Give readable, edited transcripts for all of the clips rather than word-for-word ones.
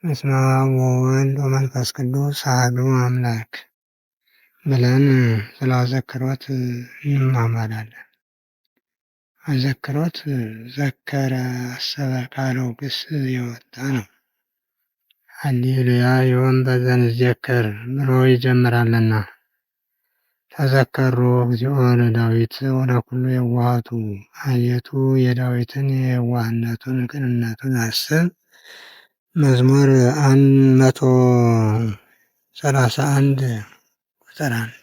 በስመ አብ ወወልድ ወመንፈስ ቅዱስ አሐዱ አምላክ ብለን ስለ አዘክሮት እንማማራለን። አዘክሮት ዘከረ አሰበ ካለው ግስ የወጣ ነው። ሃሌሉያ ዮም በዘንዘክር ብሎ ይጀምራልና ተዘከሩ እግዚኦ ለዳዊት ወለኩሉ የዋሃቱ አቤቱ የዳዊትን የዋህነቱን ቅንነቱን አስብ። መዝሙር 131 ቁጥር 1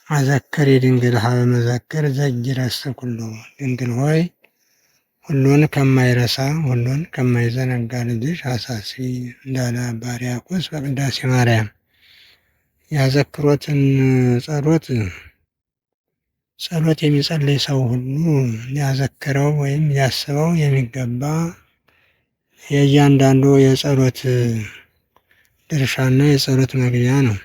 አዘክሪ ድንግል ሀበ መዘክር ዘጊረስ ኩሎ ድንግል ሆይ ሁሉን ከማይረሳ ሁሉን ከማይዘነጋ ልጅሽ አሳስቢ እንዳለ አባ ሕርያቆስ በቅዳሴ ማርያም። ያዘክሮትን ጸሎት የሚጸልይ ሰው ሁሉ ሊያዘክረው ወይም ሊያስበው የሚገባ የእያንዳንዱ የጸሎት ድርሻና የጸሎት መግቢያ ነው።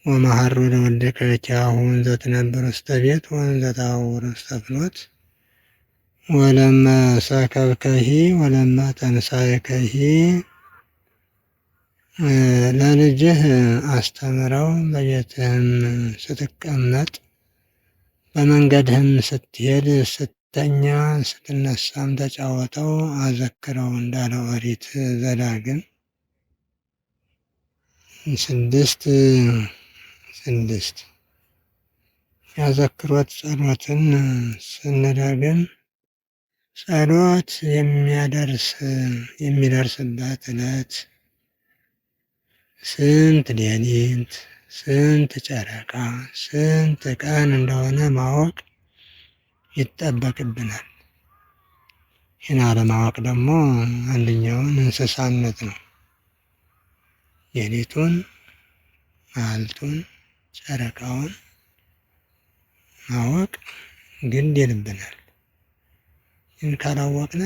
ወመሃሩ ለወልድከ ኪያሁ እንዘ ትነብር ውስተ ቤት ወእንዘ ተሐውር ውስተ ፍኖት ወለመ ሰከብከሂ ወለመ ተንሣእከሂ። ለልጅህ አስተምረው በቤትህም ስትቀመጥ በመንገድህም ስትሄድ ስተኛ ስትነሳም ተጫወተው አዘክረው እንዳለ ኦሪት ዘዳግም 6:6 ያዘክሮት ጸሎትን ስንደግም ጸሎት የሚደርስበት ዕለት ስንት ሌሊት ስንት ጨረቃ ስንት ቀን እንደሆነ ማወቅ ይጠበቅብናል። ይህን አለማወቅ ደግሞ አንደኛውን እንስሳነት ነው። ሌሊቱን መዓልቱን ጨረቃውን ማወቅ ግድ ይልብናል። ይህን ካላወቅነ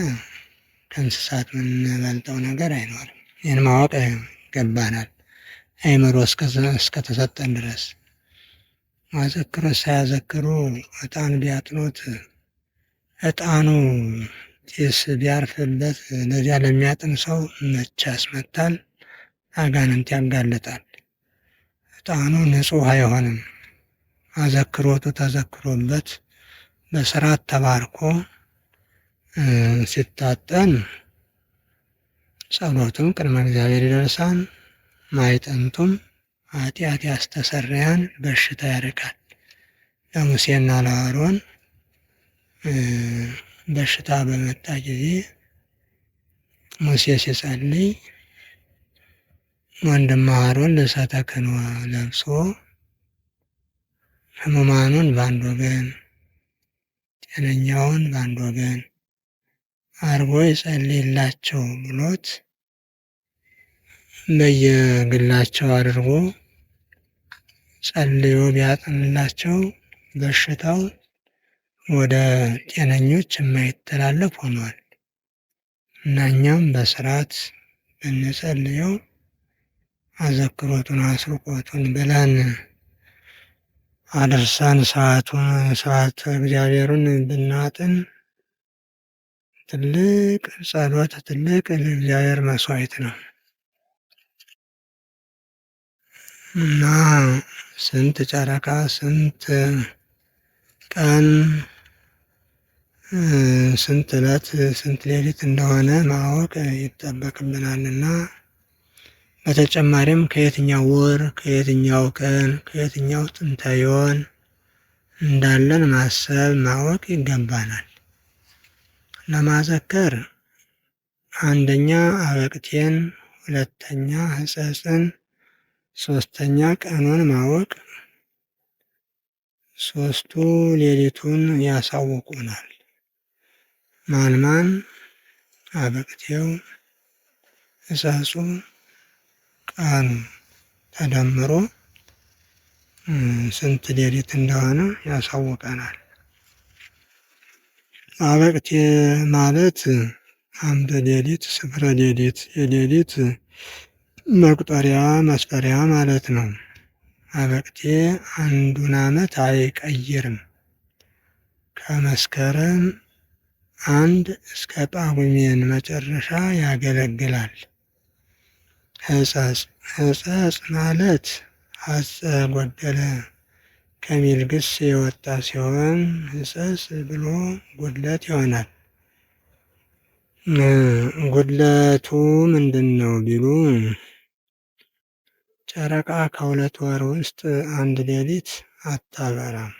ከእንስሳት የምንበልጠው ነገር አይኖርም። ይህን ማወቅ ይገባናል አእምሮ እስከተሰጠን ድረስ። ማዘክሮት ሳያዘክሩ ዕጣን ቢያጥኑት ዕጣኑ ጢስ ቢያርፍበት ለዚያ ለሚያጥን ሰው ምች ያስመታል፣ አጋንንት ያጋልጣል። ዕጣኑ ንጹሕ አይሆንም። አዘክሮቱ ተዘክሮበት በስርዓት ተባርኮ ሲታጠን ጸሎቱም ቅድመ እግዚአብሔር ይደርሳል። ማይጠንቱም ኃጢአት ያስተሰርያል፣ በሽታ ያርቃል። ለሙሴና ለአሮን በሽታ በመጣ ጊዜ ሙሴ ሲጸልይ ወንድም አሮን ልብሰ ተክህኖ ለብሶ ሕሙማኑን በአንድ ወገን ጤነኛውን በአንድ ወገን አርጎ ይጸልይላቸው ብሎት በየግላቸው አድርጎ ጸልዮ ቢያጥንላቸው በሽታው ወደ ጤነኞች የማይተላለፍ ሆኗል እና እኛም በስርዓት ብንጸልየው አዘክሮቱን አስርቆቱን ብለን አድርሰን ሰዓት እግዚአብሔሩን ብናጥን ትልቅ ጸሎት ትልቅ ለእግዚአብሔር መስዋዕት ነው እና ስንት ጨረቃ ስንት ቀን ስንት ዕለት ስንት ሌሊት እንደሆነ ማወቅ ይጠበቅብናልና በተጨማሪም ከየትኛው ወር ከየትኛው ቀን ከየትኛው ጥንተ ዮን እንዳለን ማሰብ ማወቅ ይገባናል። ለማዘከር አንደኛ አበቅቴን፣ ሁለተኛ ሕጸጽን፣ ሶስተኛ ቀኑን ማወቅ፣ ሶስቱ ሌሊቱን ያሳውቁናል። ማን አበቅቴው ሕጸጹ ቀኑ ተደምሮ ስንት ሌሊት እንደሆነ ያሳውቀናል። አበቅቴ ማለት አምደ ሌሊት ስፍረ ሌሊት የሌሊት መቁጠሪያ መስፈሪያ ማለት ነው። አበቅቴ አንዱን ዓመት አይቀይርም። ከመስከረም 1 እስከ ጳጉሜን መጨረሻ ያገለግላል። ሕጸጽ ሕጸጽ ማለት ሐጸ ጎደለ ከሚል ግስ የወጣ ሲሆን ሕጸጽ ብሎ ጉድለት ይሆናል። ጉድለቱ ምንድን ነው ቢሉ ጨረቃ ከሁለት ወር ውስጥ አንድ ሌሊት አታበራም።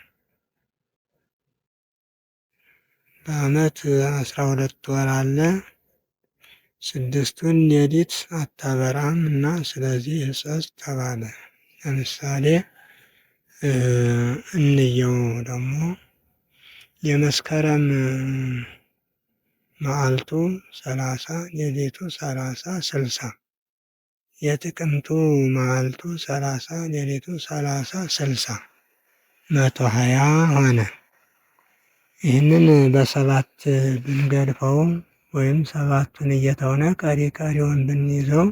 በዓመት 12 ወር አለ። 6ቱን ሌሊት አታበራም እና ስለዚህ ሕጸጽ ተባለ። ለምሳሌ እንየው ደግሞ የመስከረም መዓልቱ 30 ሌሊቱ 30 60 የጥቅምቱ መዓልቱ 30 ሌሊቱ 30 60 120 ሆነ። ይህንን በሰባት ብንገድፈው ወይም ሰባቱን እየተውነ ቀሪውን ብንይዘው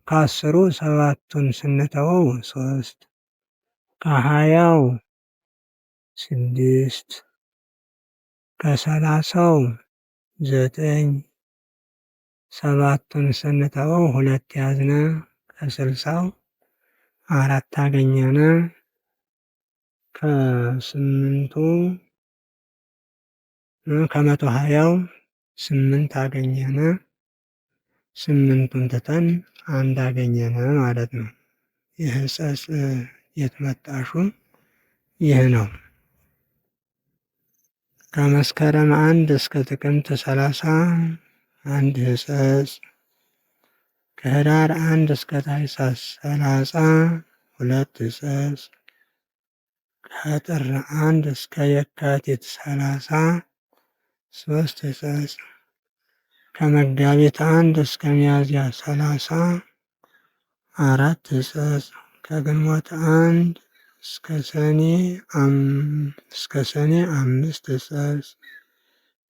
ከአስሩ ሰባቱን ስንተወው 3 ከ20ው 6 ከ30ው 9 ሰባቱን ስንተወው 2 ያዝነ ከ60ው 4 አገኘነ ከ120ው 8 አገኘነ 8ቱን ትተን 1 አገኘነ ማለት ነው። የሕጸጽ የት መጣሹ ይህ ነው። ከመስከረም 1 እስከ ጥቅምት 30 1 ሕጸጽ፣ ከህዳር 1 እስከ ታኅሳስ 30 2 ሕጸጽ፣ ከጥር 1 እስከ የካቲት 30 3 ሕጸጽ፣ ከመጋቢት 1 እስከ ሚያዝያ 30 4 ሕጸጽ፣ ከግንቦት 1 እስከ ሰኔ 5 ሕጸጽ፣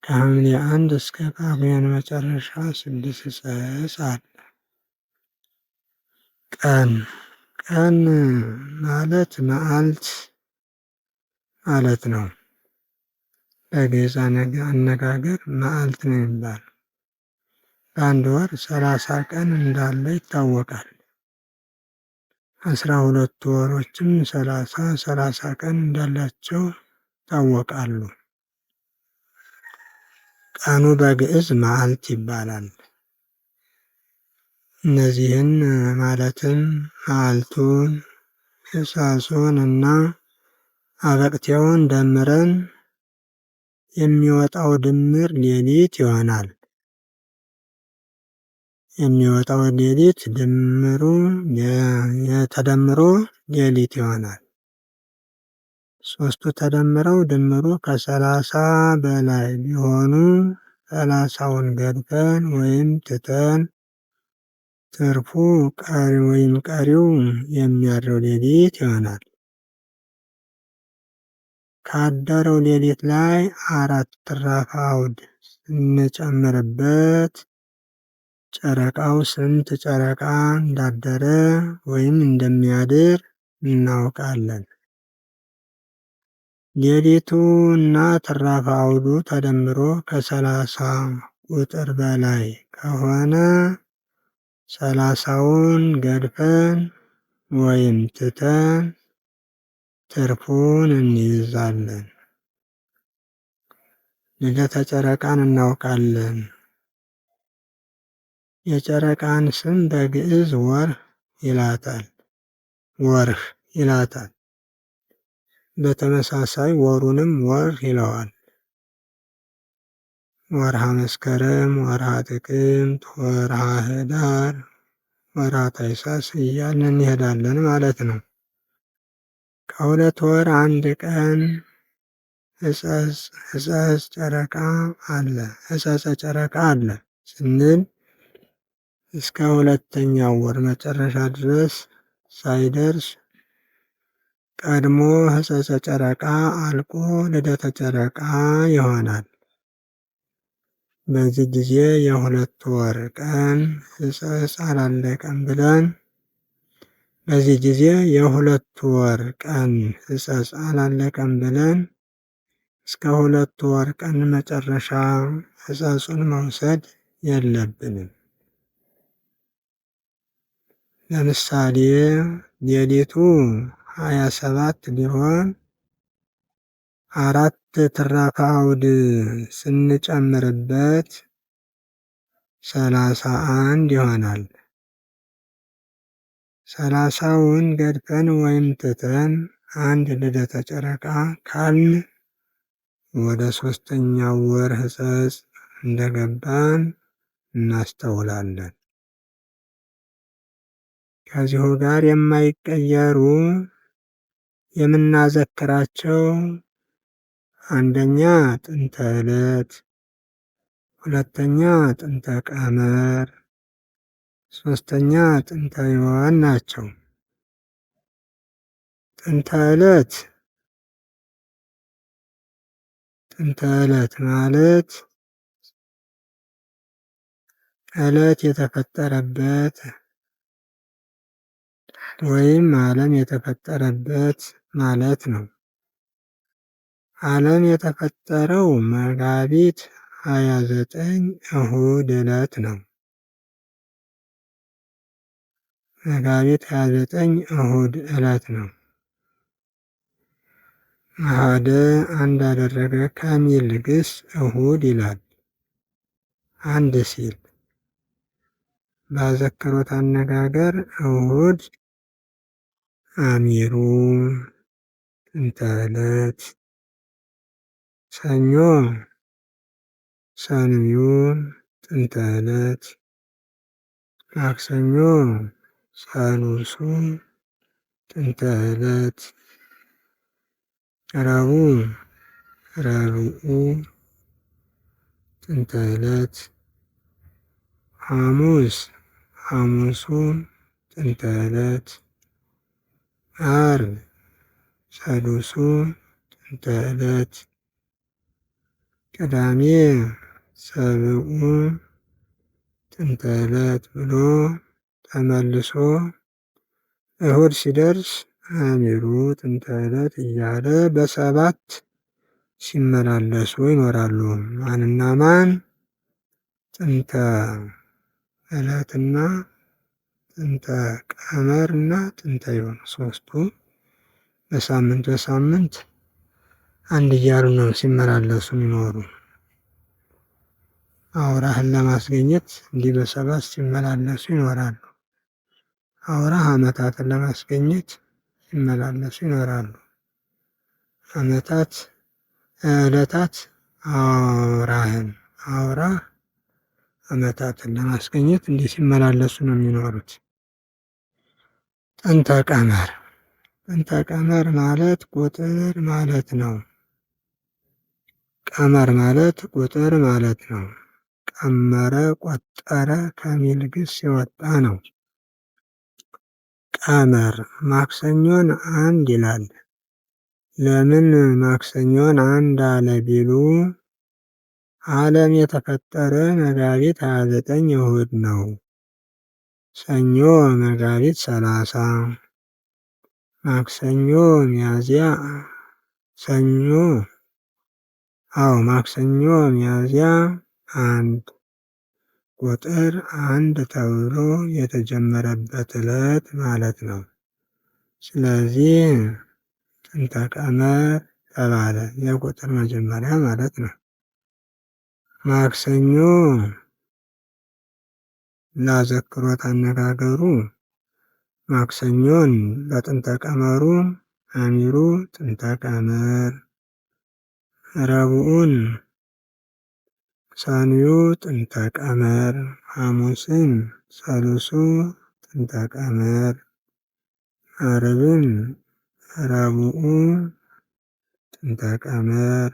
ከሐምሌ 1 እስከ ጳጉሜን መጨረሻ 6 ሕጸጽ አለ። ቀን ማለት መዓልት ማለት ነው። በግዕዝ አነጋገር መዓልት ነው የሚባለው። በአንድ ወር 30 ቀን እንዳለ ይታወቃል። 12 ወሮችም 30 ቀን እንዳላቸው ይታወቃሉ። ቀኑ በግዕዝ መዓልት ይባላል። እነዚህን ማለትም መዓልቱን፣ ሕጸጹን እና አበቅቴውን ደምረን የሚወጣው ድምር ሌሊት ይሆናል። የሚወጣው ሌሊት ተደምሮ ሌሊት ይሆናል። 3ቱ ተደምረው ድምሩ ከ30 በላይ ቢሆኑ 30ውን ገድፈን ወይም ትተን ትርፉ ቀሪው የሚያድረው ሌሊት ይሆናል። ካደረው ሌሊት ላይ 4 ትራፍ አውድ ስንጨምርበት ጨረቃው ስንት ጨረቃ እንዳደረ ወይም እንደሚያድር እናውቃለን። ሌሊቱ እና ትራፍ አውዱ ተደምሮ ከ30 ቁጥር በላይ ከሆነ 30ውን ገድፈን ወይም ትተን ትርፉን እንይዛለን። ልደተ ጨረቃን እናውቃለን። የጨረቃን ስም በግዕዝ ወርህ ይላታል። በተመሳሳይ ወሩንም ወርህ ይለዋል። ወርሃ መስከረም፣ ወርሃ ጥቅምት፣ ወርሃ ህዳር፣ ወርሃ ታኅሳስ እያልን እንሄዳለን ማለት ነው። ከሁለት ወር አንድ ቀን ሕጸጽ ጨረቃ አለ ስንል እስከ ሁለተኛው ወር መጨረሻ ድረስ ሳይደርስ ቀድሞ ሕጸጽ ጨረቃ አልቆ ልደተ ጨረቃ ይሆናል። በዚህ ጊዜ የሁለት ወር ቀን ሕጸጽ አላለቀም ብለን እስከ ሁለት ወር ቀን መጨረሻ ሕጸጹን መውሰድ የለብንም። ለምሳሌ ሌሊቱ 27 ሊሆን 4 ትራፋ አውድ ስንጨምርበት 31 ይሆናል። 30ውን ገድፈን ወይም ትተን አንድ ልደተ ጨረቃ ካልን ወደ 3ኛው ወር ሕጸጽ እንደገባን እናስተውላለን። ከዚሁ ጋር የማይቀየሩ የምናዘክራቸው አንደኛ ጥንተ ዕለት፣ ሁለተኛ ጥንተ ቀመር፣ ሶስተኛ ጥንተ ዮሐን ናቸው። ጥንተ ዕለት ማለት ዕለት የተፈጠረበት ወይም ዓለም የተፈጠረበት ማለት ነው። ዓለም የተፈጠረው መጋቢት 29 እሁድ ዕለት ነው። መጋቢት 29 እሁድ ዕለት ነው። አሐደ አንድ አደረገ ከሚል ግስ እሁድ ይላል። አንድ ሲል ባዘክሮት አነጋገር እሁድ አሚሩ ጥንተ ዕለት፣ ሰኞ ሰኑዩን ጥንተ ዕለት፣ ማክሰኞ ሣኑሱ ጥንተ ዕለት፣ ረቡዕ ረቡዑ ጥንተ ዕለት፣ ሐሙስ ሐሙሱ ጥንተ ዕለት፣ ዓርብ ሰሉሱ ጥንተ ዕለት፣ ቅዳሜ ሰብዑ ጥንተ ዕለት ብሎ ተመልሶ እሁድ ሲደርስ አሚሩ ጥንተ ዕለት እያለ በሰባት ሲመላለሱ ይኖራሉ። ማንና ማን? ጥንተ ዕለትና ጥንተ ቀመርና ጥንተ ዮሐን ሶስቱ በሳምንት አንድ እያሉ ነው ሲመላለሱ የሚኖሩ። አውራህን ለማስገኘት እንዲህ በሰባት ሲመላለሱ ይኖራሉ። አውራህ ዓመታትን ለማስገኘት ሲመላለሱ ይኖራሉ። ዕለታት አውራህ ዓመታትን ለማስገኘት እንዲህ ሲመላለሱ ነው የሚኖሩት። ጥንተ ቀመር ማለት ቁጥር ማለት ነው። ቀመር ማለት ቁጥር ማለት ነው። ቀመረ ቆጠረ ከሚል ግስ የወጣ ነው። ቀመር ማክሰኞን አንድ ይላል። ለምን ማክሰኞን አንድ አለ ቢሉ ዓለም የተፈጠረ መጋቢት 29 እሁድ ነው። ሰኞ መጋቢት 30፣ ማክሰኞ ሚያዝያ 1 ቁጥር 1 ተብሎ የተጀመረበት ዕለት ማለት ነው። ስለዚህ ጥንተ ቀመር ተባለ፣ የቁጥር መጀመሪያ ማለት ነው። ማክሰኞ ላዘክሮት አነጋገሩ ማክሰኞን በጥንተ ቀመሩ አሚሩ ጥንተ ቀመር፣ ረቡዕን ሰኑዩ ጥንተ ቀመር፣ ሐሙስን ሠሉሱ ጥንተ ቀመር፣ ዓርብን ረቡዑ ጥንተ ቀመር፣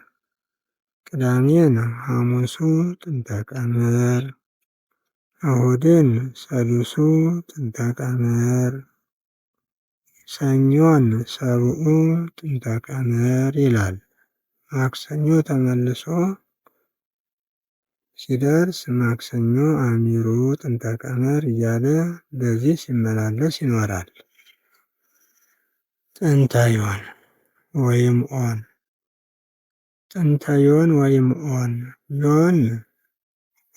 ቅዳሜን ሐሙሱ ጥንተ ቀመር፣ እሁድን ሠሉሱ ጥንተ ቀመር፣ ሰኞን ሰብዑ ጥንተ ቀመር ይላል። ማክሰኞ ተመልሶ ሲደርስ ማክሰኞ አሚሩ ጥንተ ቀመር እያለ በዚህ ሲመላለስ ይኖራል። ጥንተ ዮሐን ወይም ኦን ጥንተ ዮሐን ወይም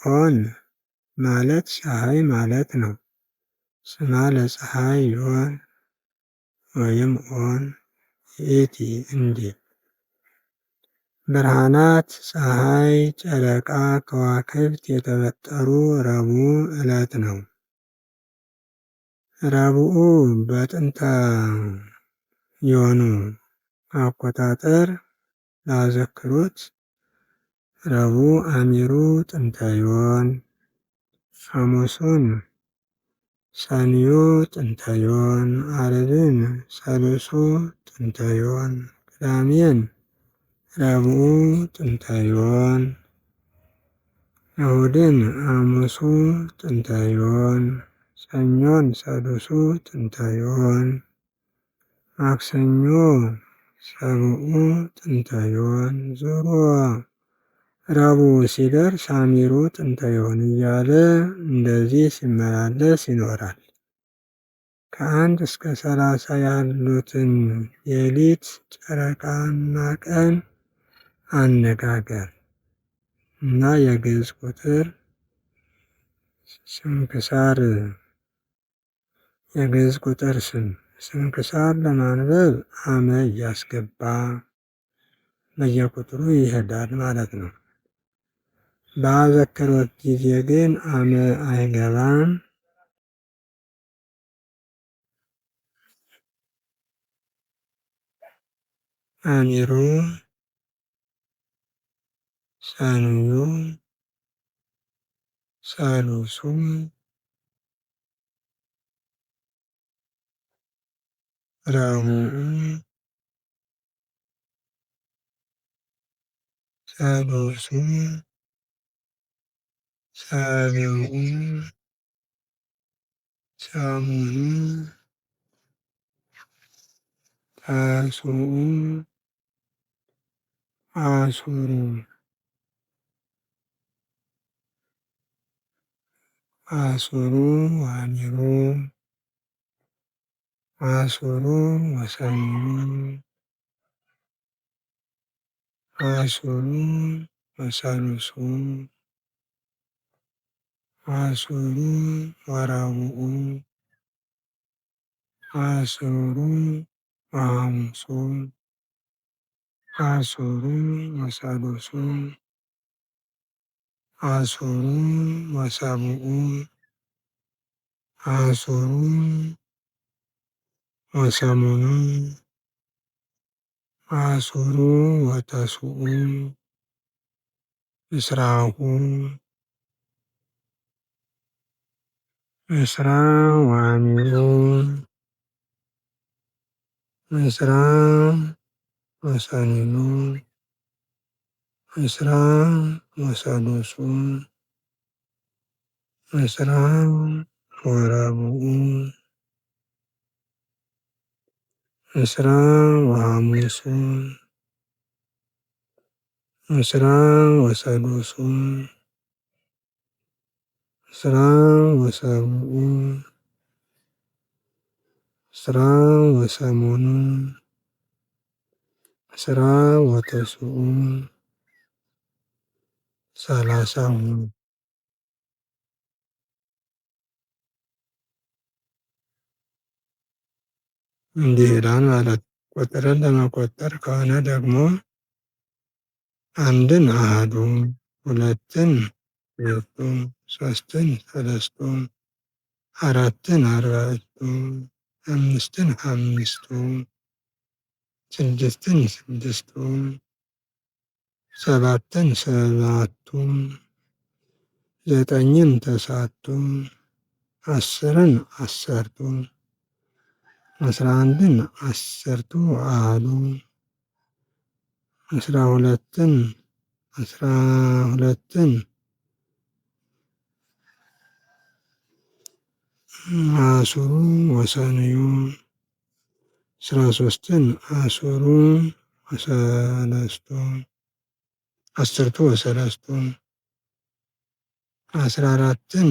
ኦን ማለት ፀሐይ ማለት ነው። ስማ ለፀሐይ ዮን ወይም ኦን ይእቲ እንዲል ብርሃናት ፀሐይ፣ ጨረቃ፣ ከዋክብት የተፈጠሩ ረቡዕ ዕለት ነው። ረቡዕ በጥንተ ዮኑ አቆጣጠር ለአዘክሮት ረቡዕ አሚሩ ጥንተ ዮን፣ ሐሙሱን ሰንዩ ጥንተ ዮን፣ ዓርብን ሰሉሱ ጥንተ ዮን፣ ቅዳሜን ረቡዕ ጥንተ ዮን፣ እሁድን ሐሙሱ ጥንተ ዮን፣ ሰኞን ሰሉሱ ጥንተ ዮን፣ ማክሰኞ ሰብዑ ጥንተ ዮን፣ ዞሮ ረቡዕ ሲደርስ አሚሩ ጥንተ ዮን እያለ እንደዚህ ሲመላለስ ይኖራል። ከ1 እስከ 30 ያሉትን ሌሊት፣ ጨረቃና ቀን አነጋገር እና የግዕዝ ቁጥር ስንክሳር የግዕዝ ቁጥር ስም ስንክሳር ለማንበብ አመ እያስገባ በየቁጥሩ ይሄዳል ማለት ነው። በአዘክሮት ጊዜ ግን አመ አይገባም። አሚሩ፣ ሰንዩ፣ ሰሉሱ፣ ረቡዕ፣ ሰሉሱ፣ ሰብዑ፣ ሰሙኑ፣ ተስዑ፣ አሱሩ አሱሩ አሚሩ አሱሩ ወሰንዩ አሱሩ ወሰሉሱ አሱሩ ወረቡዑ አሱሩ ወሐሙሱ አሱሩ ወሰሉሱ አሱሩ ወሰብዑ አሱሩ ወሰሙኑ አሱሩ ወተስዑ እስራሁ እስራ ወአሚሩ እስራ ወሰንዩ እስራ ወሰሉሱ እስራ ወረቡዑ እስራ ወሐሙሱ እስራ ወሰሉሱ እስራ ወሰብዑ እስራ ወሰሙኑ እስራ ወተስዑ ሰላሳሁ እንዲህ ይላል ማለት። ቁጥርን ለመቆጠር ከሆነ ደግሞ አንድን አሐዱ፣ ሁለትን ሁለቱ፣ ሶስትን ሰለስቱ፣ አራትን አርባዕቱ፣ አምስትን አምስቱ፣ ስድስትን ስድስቱ፣ ሰባትን ሰባቱ፣ ዘጠኝን ተስዓቱ፣ አስርን አሰርቱ፣ 11ን አሰርቱ አሐዱ፣ 12ን አሱሩ ወሰንዩ፣ 13ን አሱሩ ወሰለስቱ፣ አስርቱ ወሰለስቱ፣ 14ን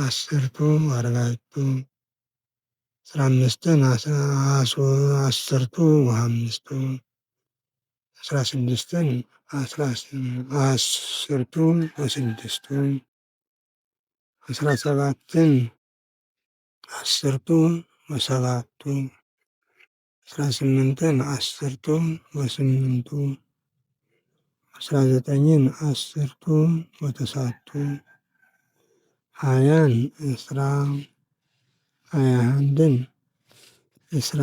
አስርቱ አርባዕቱ፣ 15ን አስርቱ ወሐምስቱ፣ 16ን አስርቱ ወስድስቱ፣ 17ን አስርቱ ወሰባቱ 18ን አስርቱ ወስምንቱ 19ን አስርቱ ወተሳቱ 20ን እስራ 21ን እስራ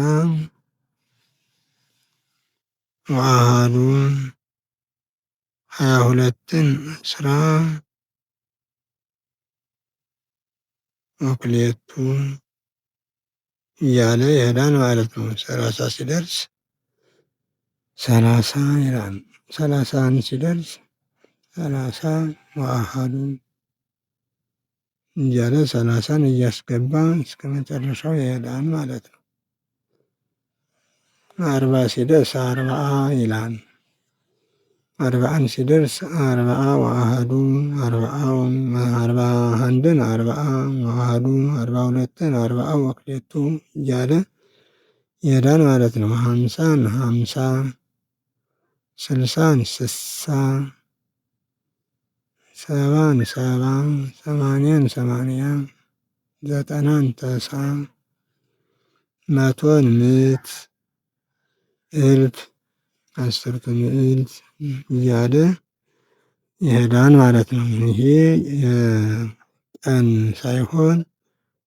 ወአሐዱ 22ን እስራ ወክልኤቱ እያለ ይሄዳል ማለት ነው። 30 ሲደርስ 30 ይላል። 31 ሲደርስ 30 ወአሐዱ እያለ 30ን እያስገባ እስከ መጨረሻው ይሄዳል ማለት ነው። 40 ሲደርስ 40 ይላል። 41 ሲደርስ 40 ወአሐዱ 41ን 40 ወአሐዱ 42ን 40 ወክልኤቱ እያለ ይሄዳል ማለት ነው። 50ን 50 60ን 60 70ን 70 80ን 80 90ን 90 100ን 100 እልፍ አስርቱ ምዕት እያለ ይሄዳል ማለት ነው። ይሄ የቀን ሳይሆን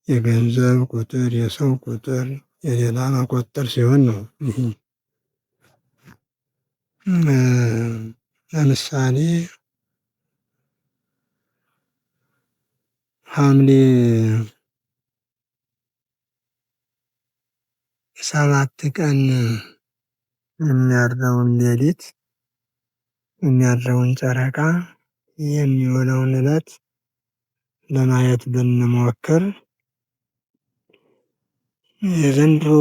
የገንዘብ ቁጥር፣ የሰው ቁጥር፣ የሌላ መቆጠር ሲሆን ነው። ለምሳሌ ሐምሌ 7 ቀን የሚያድረውን ሌሊት የሚያድረውን ጨረቃ የሚውለውን ዕለት ለማየት ብንሞክር የዘንድሮ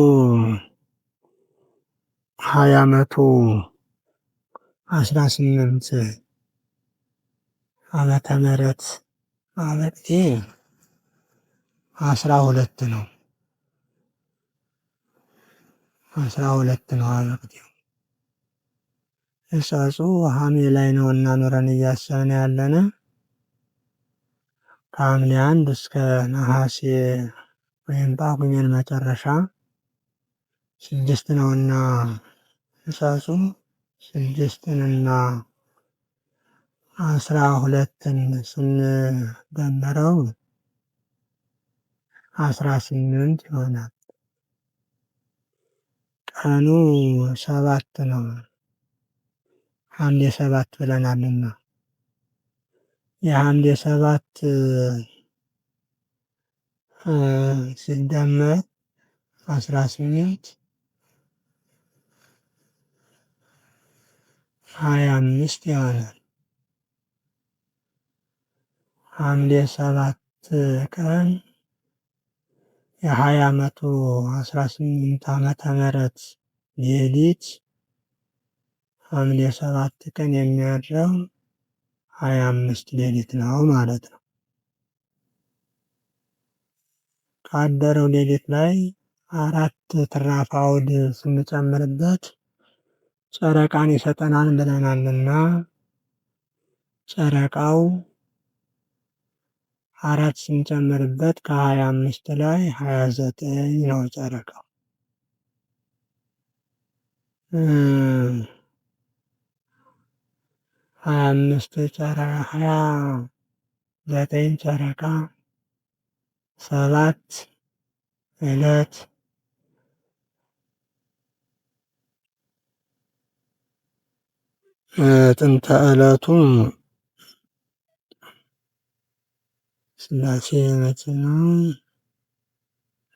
2018 ዓመተ ምህረት ማለት 12 ነው። 12 ነው አመቅቴው። ሕጸጹ ሐምሌ ላይ ነው እና ኖረን እያሰብን ያለነ ከሐምሌ 1 እስከ ነሐሴ ወይም ጳጉሜን መጨረሻ 6 ነውና ሕጸጹ 6ንና 12ን ስንደምረው 18 ይሆናል። ቀኑ 7 ነው። ሐምሌ 7 ብለናልና የሐምሌ 7 ሲደመር 18 25 ይሆናል። ሐምሌ 7 ቀን የ2018 ዓመተ ምህረት ሌሊት ሐምሌ 7 ቀን የሚያድረው 25 ሌሊት ነው ማለት ነው። ካደረው ሌሊት ላይ 4 ትራፍ አውድ ስንጨምርበት ጨረቃን ይሰጠናል ብለናልና ጨረቃው 4 ስንጨምርበት ከ25 ላይ 29 ነው ጨረቃው። 29 ጨረቃ 7 ዕለት ጥንተ ዕለቱ ሥላሴ መቼ ነው?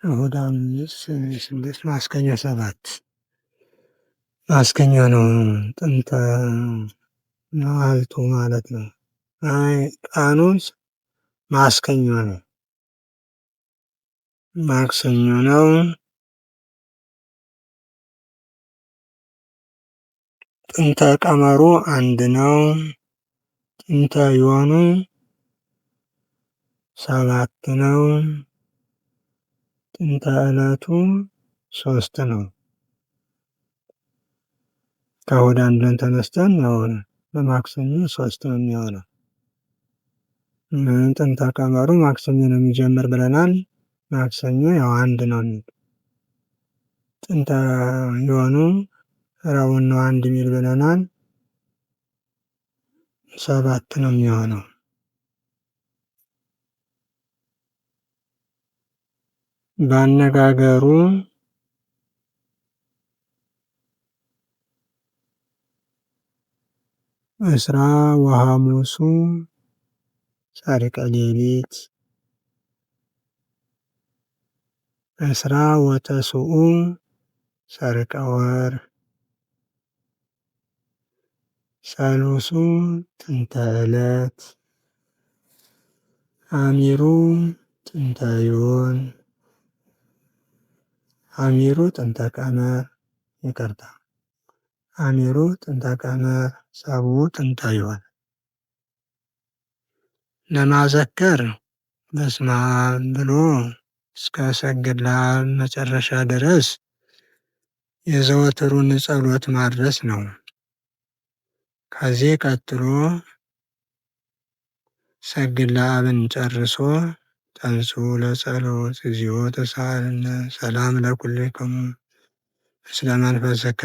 እሁድ 5 6 ማክሰኞ 7 ማክሰኞ ነው። ጥንተ መዓልቱ ማለት ነው። ቀኑን ማክሰኞ ነው። ማክሰኞ ነው። ጥንተ ቀመሩ 1 ነው። ጥንተ ዮኑ 7 ነው። ጥንተ ዕለቱ 3 ነው። ከእሁድ 1 ብለን ተነስተን ነው በማክሰኞ 3 ነው የሚሆነው። ጥንተ ቀመሩ ማክሰኞ ነው የሚጀምር ብለናል። ማክሰኞ ያው አንድ ነው። ጥንተ የሆኑ ረቡዕን ነው አንድ ሚል ብለናል። 7 ነው የሚሆነው። በአነጋገሩ እስራ ወሐሙሱ ጸሪቀ ሌሊት፣ እስራ ወተስዑ ሰርቀ ወር፣ ሰሉሱ ጥንተ ዕለት፣ አሚሩ ጥንተ ዮን፣ አሚሩ ጥንተ ቀመር፣ ይቅርታ አሚሩ ጥንተ ቀመር፣ ሰብኡ ጥንተ ዮን። ለማዘከር በስመ አብ ብሎ እስከ ሰግድ ለአብ መጨረሻ ድረስ የዘወትሩን ጸሎት ማድረስ ነው። ከዚህ ቀጥሎ ሰግድ ለአብን ጨርሶ ተንሥኡ ለጸሎት እግዚኦ ተሳሃለነ ሰላም ለኩልክሙ ምስለ መንፈስከ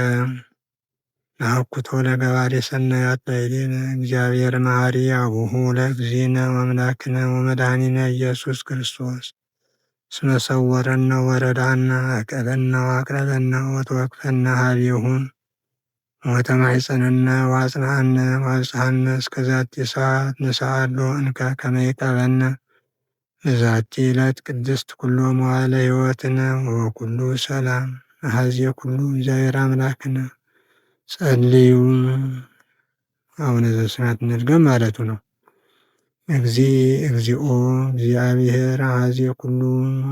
ናኩቶ ለገባሬ ሰናያት ላዕሌነ እግዚአብሔር መሐሪ አቡሁ ለእግዚእነ ወአምላክነ ወመድኃኒነ ኢየሱስ ክርስቶስ እስመ ሰወረነ ወረዳነ አቀበነ ወአቅረበነ ወተወክፈነ ኀቤሁ ወተማኅፀነነ ወአጽንዐነ ወአብጽሐነ እስከ ዛቲ ሰዓት ንስአሎ እንከ ከመ ይቀበነ በዛቲ ዕለት ቅድስት ኩሎ መዋዕለ ሕይወትነ ወኩሉ ሰላም አኀዜ ኩሉ እግዚአብሔር አምላክነ ጸልዩ። አቡነ ዘበሰማያት እንድገም ማለቱ ነው። እግዚኦ እግዚአብሔር አኀዜ ኩሉ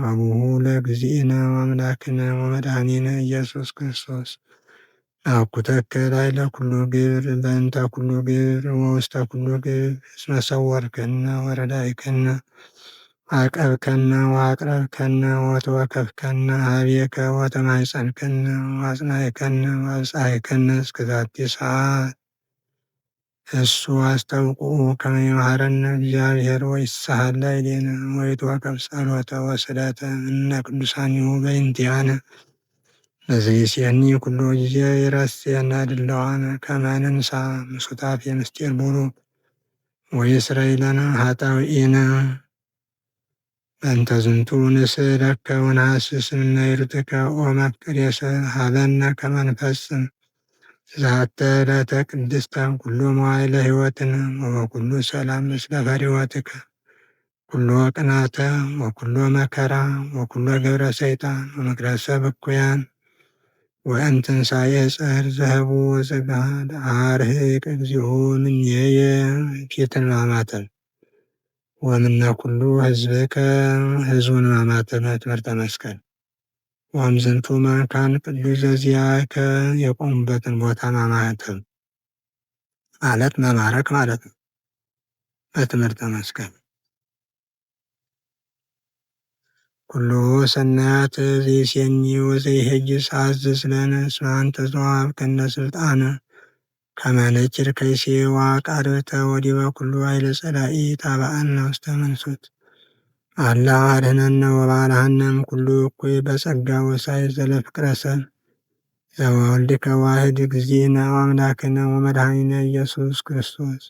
አቡሁ ለእግዚእነ ወአምላክነ ወመድኃኒነ ኢየሱስ ክርስቶስ አኩተከ ላዕለ ኩሉ ግብር በእንተ ኩሉ ግብር ወውስተ ኩሉ ግብር እስመ ሰወርከነ ወረዳኢከነ አቀብከነ ወአቅረብከነ ወተወከፍከነ ኀቤከ ወተማኅፀንከነ ወአጽናዕከነ ወአብጽሐከነ እስከ ዛቲ ሰዓት። እሱ አስተብቁዑ ከመ ይምሃረነ እግዚአብሔር ወይትሳሃል ላዕሌነ ወይትወከፍ ጸሎተ ወስእለተ እምነ ቅዱሳኒሁ በእንቲአነ ለዘይሴኒ ኩሎ ጊዜ ይረሴነ ድለዋነ ከመ ንንሣእ ምሱታፌ ምስጢር ቡሩክ ወይስረይ ለነ ኃጣውኢነ። በእንተ ዝንቱ ንስእለከ ወነሐስስ እምነ ይርትከ ኦ መፍቅሬ ሀበነ ከመ ንፈጽም ዛተ ዕለተ ቅድስተ ኩሎ መዋዕለ ሕይወትነ ወበኩሉ ሰላም ምስለ ፈሪሆትከ ኩሎ ቅንዓተ ወኩሎ መከራ ወኩሎ ገብረ ሰይጣን ወምክረ ሰብእ እኩያን ወእምትንሣኤ ጽር ዘህቡ ወጽግሃድ አርኅቅ እግዚኦ እምኔየ ፊትን ማማተብ ወእምነ ኩሉ ሕዝብከ ሕዝቡን ማማተብ ትምህርተ መስቀል ወእምዝንቱ መካን ቅዱስ ዘዚአከ የቆሙበትን ቦታ ማማተብ ማለት መማረክ ማለት ነው። በትምህርተ መስቀል ኩሉ ሰናያት ዘይሴኒ ወዘይሄይስ አዝዝ ለነ እስመ አንተ ዘወሀብከነ ስልጣነ ከመ ንጭር ከይሴ ወአቃርብተ ወዲበ ኩሉ ኃይለ ጸላኢ ታብአነ ውስተ መንሱት አላ አድኅነነ ወባልሐነ እምኩሉ እኩይ በጸጋ ወሣይር ዘለፍቅረ ሰብ ዘወልድከ ዋሕድ እግዚእነ ወአምላክነ ወመድኃኒነ ኢየሱስ ክርስቶስ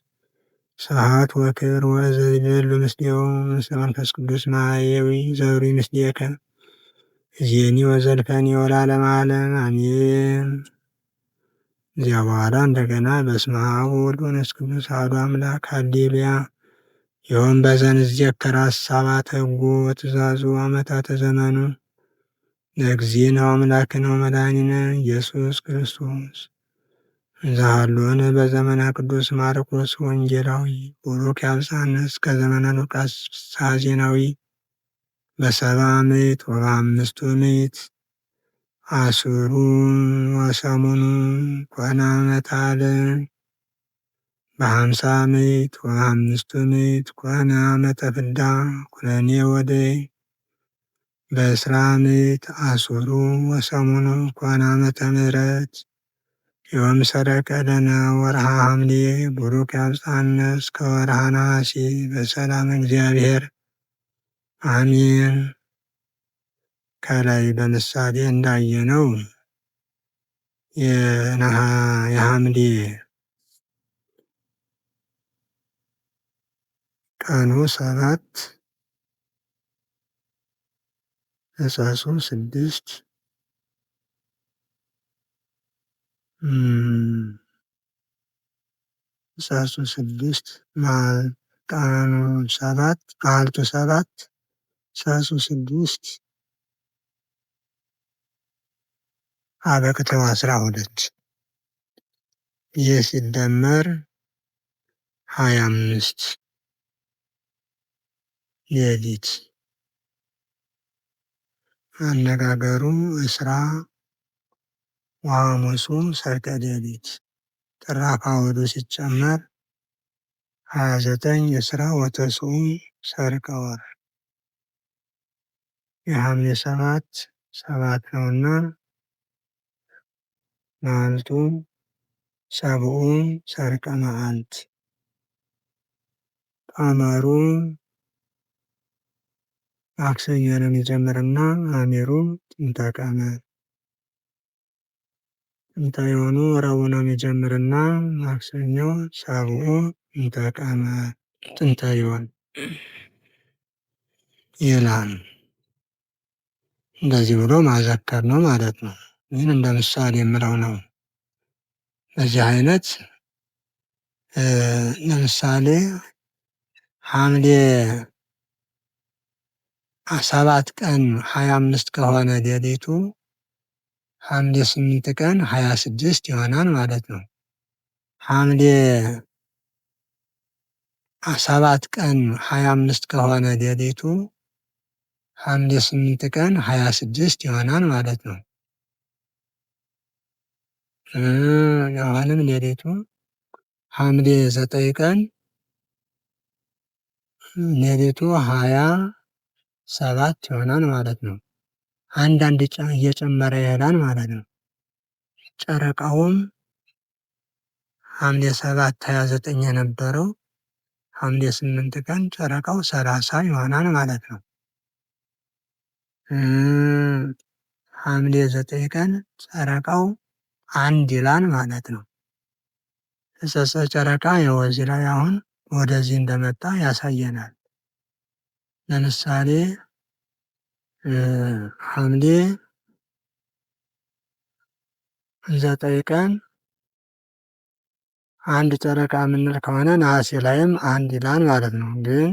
ስብሐት ወክብር ወእዝዝ ምስሌሁ ምስለ መንፈስ ቅዱስ ማኅየዊ ዘብሪ ምስሌከ እዜኒ ወዘልፈኒ ወለዓለመ ዓለም አሜን። እዚያ በኋላ እንደገና በስመ አብ ወወልድ ወመንፈስ ቅዱስ አሐዱ አምላክ ሃሌሉያ። ይኸውም በዘንዜከር ሐሳባተ ሕጉ ወትእዛዙ ዓመታተ ዘመኑ ለእግዚእነ ወአምላክነ ወመድኃኒነ ኢየሱስ ክርስቶስ እንዘሃሎነ በዘመነ ቅዱስ ማርቆስ ወንጌላዊ ቡሩክ ያብጽሐነ እስከ ዘመነ ሉቃስ ፍስሐ ዜናዊ በሰብአ ምዕት ወበአምስቱ ምዕት አስሩ ወሰሙኑ ኮነ ዓመተ ዓለም በሃምሳ ምዕት ወበአምስቱ ምዕት ኮነ ዓመተ ፍዳ ኩነኔ ወደይ በዕስራ ምዕት አስሩ ወሰሙኑ ኮነ ዓመተ ምሕረት ዮም ሰረቀ ለነ ወርሃ ሐምሌ ቡሩክ ያብጽሐነ እስከ ወርሃ ነሐሴ በሰላም እግዚአብሔር አሜን። ከላይ በምሳሌ እንዳየነው የሐምሌ ቀኑ 7 ሕጸጹ 6 ሕጸጹ 6 ቀኑ 7 መዓልቱ 7 ሕጸጹ 6 አበቅተው 12 ይህ ሲደመር 25 ሌሊት አነጋገሩ እስራ ወሐሙሱ ሰርቀ ሌሊት ጥራፍ አውዱ ሲጨመር 29 እስራ ወተስዑ ሰርቀ ወር የሐምሌ 7 ነውና መዓልቱ ሰብዑ ሰርቀ መዓልት ቀመሩ ማክሰኞ ነው የሚጀምርና አሜሩ ጥንተ ቀመር ጥንተ የሆኑ ረቡዕ ነው የሚጀምርና ማክሰኞ ሰብዑ ጥንተ ቀመር ጥንተ ይሆን ይላል። እንደዚህ ብሎ ማዘከር ነው ማለት ነው። ይህን እንደ ምሳሌ የምለው ነው። በዚህ አይነት ለምሳሌ ሐምሌ 7 ቀን 25 ከሆነ ሌሊቱ ሐምሌ 8 ቀን 26 ይሆናል ማለት ነው። ሐምሌ 7 ቀን 25 ከሆነ ሌሊቱ ሐምሌ 8 ቀን 26 ይሆናል ማለት ነው። አሁንም ሌሊቱ ሐምሌ 9 ቀን ሌሊቱ 27 ይሆናል ማለት ነው። አንዳንድ እየጨመረ ይሄዳል ማለት ነው። ጨረቃውም ሐምሌ 7 29 የነበረው ሐምሌ 8 ቀን ጨረቃው 30 ይሆናል ማለት ነው። ሐምሌ 9 ቀን ጨረቃው 1 ይላል ማለት ነው። ሕጸጸ ጨረቃ የወዚህ ላይ አሁን ወደዚህ እንደመጣ ያሳየናል። ለምሳሌ ሐምሌ 9 ቀን 1 ጨረቃ የምንል ከሆነ ነሐሴ ላይም 1 ይላል ማለት ነው። ግን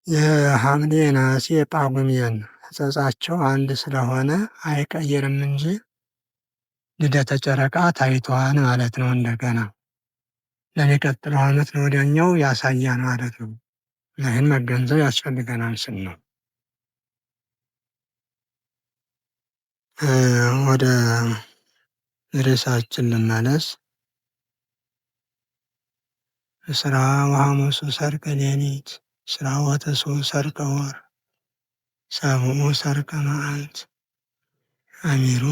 የሐምሌ ነሐሴ ጳጉሜን ሕጸጻቸው 1 ስለሆነ አይቀየርም እንጂ ልደተ ጨረቃ ታይቷል ማለት ነው። እንደገና ለሚቀጥለው ዓመት ለወዲያኛው ያሳያል ማለት ነው። ይህን መገንዘብ ያስፈልገናል ስል ነው። ወደ ርዕሳችን ልመለስ። እስራ ወሐሙሱ ሰርቀ ሌሊት እስራ ወተስዑ ሰርቀ ወር ሰብዑ ሰርቀ መዓልት አሚሩ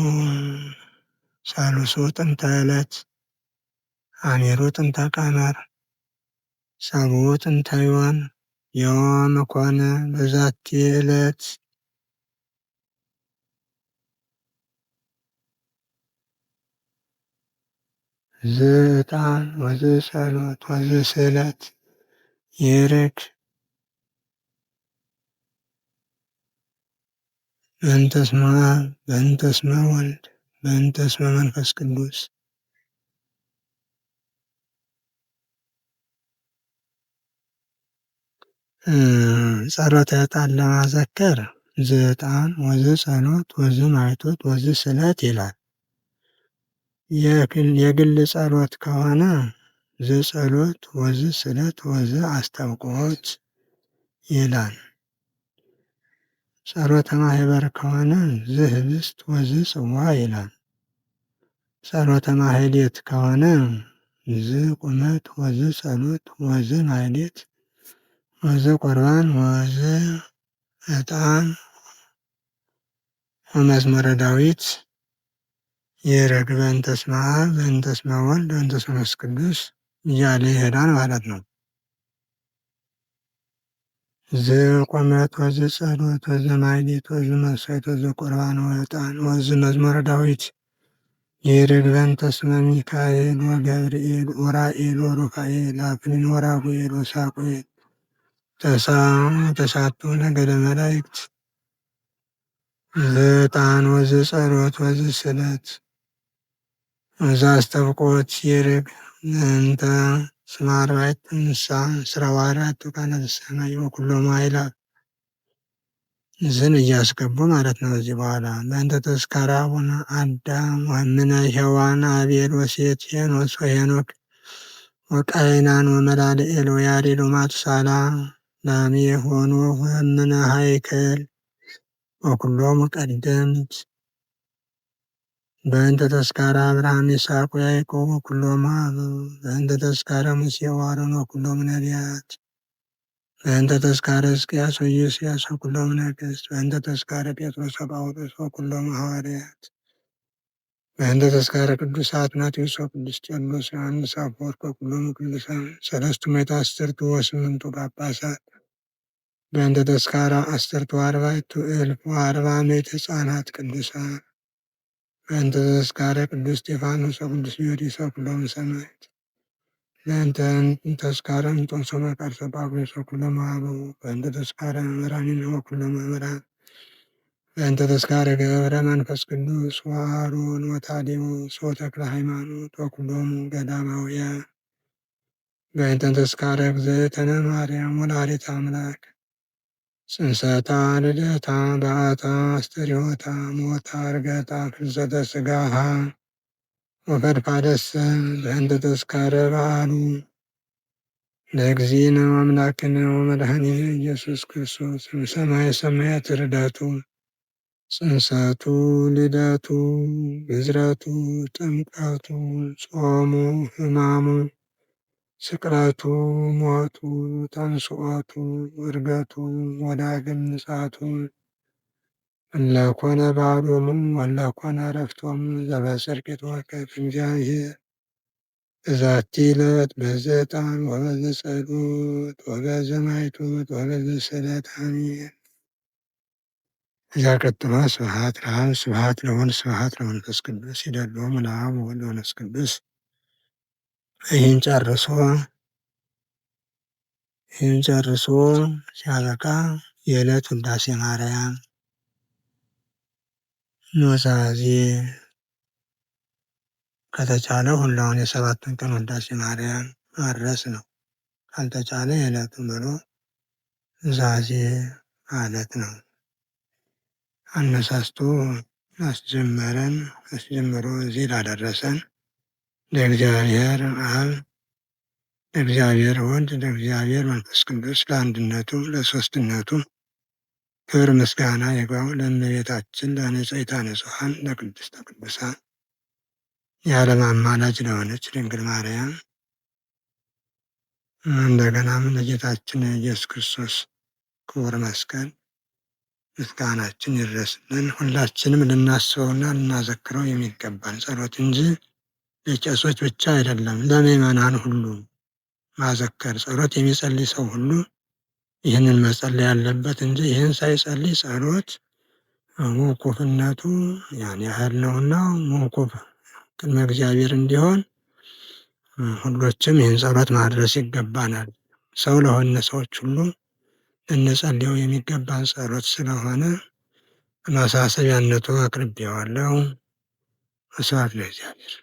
ሰሉሱ ጥንተ ዕለት አሚሩ ጥንተ ቀመር ሰብዑ ጥንተ ዮን ዮም ኮነ በዛቲ ዕለት ዝዕጣን ወዝጸሎት ወዝስዕለት ይርግ በእንተ እስመ አብ በእንተ እስመ ወልድ በእንተ እስመ መንፈስ ቅዱስ። ጸሎተ ዕጣን ለማዘከር ዝዕጣን ወዝጸሎት ወዝማይቶት ወዝስዕለት ይላል። የግል ጸሎት ከሆነ ዝጸሎት ወዝስዕለት ወዝአስተብቅዖት ይላል። ጸሎተ ማህበር ከሆነ ዝህብስት ወዝጽዋ ይላል። ጸሎተ ማህሌት ከሆነ ዝቁመት ወዝጸሎት ወዝማህሌት ወዝቁርባን ወዝዕጣን ወመዝሙረ ዳዊት ይርግ በእንተ እስመ አብ በእንተ እስመ ወልድ በእንተ እስመ መንፈስ ቅዱስ እያለ ይሄዳል ማለት ነው። ዘቆመት ወዘጸሎት ወዘማኅሌት ወዘመሥዋዕት ወዘቁርባን ወዕጣን ወዘመዝሙረ ዳዊት ይርግበን ተስመ ሚካኤል ወገብርኤል ኡራኤል ወሩፋኤል አክሊል ወራጉኤል ወሳቁኤል ተሳቱ ነገደ መላእክት ዘዕጣን ወዘጸሎት ወዘስዕለት ወዘአስተብቆት ይርግ እንተ ስማ አርባዕቱ እንስሳ ስራው አራቱ ቃላተ ሰማይ ወኩሎሙ አእላፍ ዝን እያስገቡ ማለት ነው። ከዚህ በኋላ በእንተ ተዝካረ አቡነ አዳም ወእምነ ሔዋን አቤል ወሴት ሄኖስ ወሄኖክ ወቃይናን ወመላልኤል ወያሬድ ወማቱሳላ ላሜሕ ወኖኅ ወእምነ ሃይከል ወኩሎሙ ቀደምት በእንተ ተዝካረ አብርሃም ይስሐቅ ወያዕቆብ ወኩሎሙ አበው በእንተ ተዝካረ ሙሴ ወአሮን ወኩሎሙ ነቢያት በእንተ ተዝካረ ሕዝቅያስ ወኢዮስያስ ወኩሎሙ ነገሥት በእንተ ተዝካረ ጴጥሮስ ወጳውሎስ ወኩሎሙ ሐዋርያት በእንተ ተዝካረ ቅዱስ አትናቴዎስ ወቅዱስ ቄርሎስ ወዮሐንስ አፈወርቅ ወኩሎሙ ቅዱሳን ሰለስቱ ምዕተ አስርቱ ወስምንቱ ጳጳሳት በእንተ ተዝካረ አሰርቱ ወአርባዕቱ እልፍ ወአርብዓ ምዕተ ሕፃናት ቅዱሳን በእንተ ተዝካረ ቅዱስ እስጢፋኖስ ወቅዱስ ጊዮርጊስ ወኩሎሙ ሰማዕት በእንተ ተዝካረ እንጦንስ ወመቃርስ ወጳኩሚስ ወኩሎሙ አበው በእንተ ተዝካረ መምህራንነ ወኩሎሙ መምህራን በእንተ ተዝካረ ገብረ መንፈስ ቅዱስ ወአሮን ወታዴዎስ ወተክለ ሃይማኖት ወኩሎሙ ገዳማውያን በእንተ ተዝካረ እግዝእትነ ማርያም ወላዲተ አምላክ ጽንሰታ ልደታ በዓታ አስተርእዮታ ሞታ ዕርገታ ፍልሰተ ሥጋሃ ወፈድፋደሰ በእንተ ተዝካረ በዓሉ ለእግዚእነ ወአምላክነ ወመድኃኒነ ኢየሱስ ክርስቶስ እምሰማየ ሰማያት ርደቱ ጽንሰቱ ልደቱ ግዝረቱ ጥምቀቱ ጾሙ ሕማሙ ስቅለቱ ሞቱ ተንሥኦቱ ዕርገቱ ወዳግም ምጽአቱ እለኮነ በዓሎሙ ወለኮነ ዕረፍቶሙ ዘበጽድቅ ይትወከፍ እግዚአብሔር በዛቲ ዕለት በዘዕጣን ወበዘጸሎት ወበዘማኅሌት ወበዘስዕለት አሜን። ከዚያ ቀጥሎ ስብሐት ለአብ ስብሐት ለወልድ ስብሐት ለመንፈስ ቅዱስ ይደልዎሙ ለአብ ወወልድ ወመንፈስ ቅዱስ። ይህን ጨርሶ ሲያበቃ የዕለት ውዳሴ ማርያም ኑዛዜ ከተቻለ ሁላውን የሰባቱን ቀን ውዳሴ ማርያም ማድረስ ነው። ካልተቻለ የዕለቱን ብሎ ኑዛዜ ማለት ነው። አነሳስቶ አስጀምሮ እዚህ ላደረሰን ለእግዚአብሔር አብ ለእግዚአብሔር ወልድ ለእግዚአብሔር መንፈስ ቅዱስ ለአንድነቱ ለሦስትነቱ ክብር ምስጋና ይግባው። ለእመቤታችን ለንጽሕተ ንጹሐን ለቅድስተ ቅዱሳን የዓለም አማላጅ ለሆነች ድንግል ማርያም እንደገናም ለጌታችን ኢየሱስ ክርስቶስ ክቡር መስቀል ምስጋናችን ይድረስልን። ሁላችንም ልናስበውና ልናዘክረው የሚገባን ጸሎት እንጂ ለቄሶች ብቻ አይደለም፣ ለምዕመናን ሁሉ ማዘከር ጸሎት የሚጸልይ ሰው ሁሉ ይህንን መጸለይ ያለበት እንጂ ይህን ሳይጸልይ ጸሎት ውቁፍነቱ ያን ያህል ነውና ውቁፍ ቅድመ እግዚአብሔር እንዲሆን ሁሎችም ይህን ጸሎት ማድረስ ይገባናል። ሰው ለሆነ ሰዎች ሁሉ ልንጸልየው የሚገባን ጸሎት ስለሆነ ማሳሰቢያነቱ አቅርቤዋለሁ። ስብሐት ለእግዚአብሔር።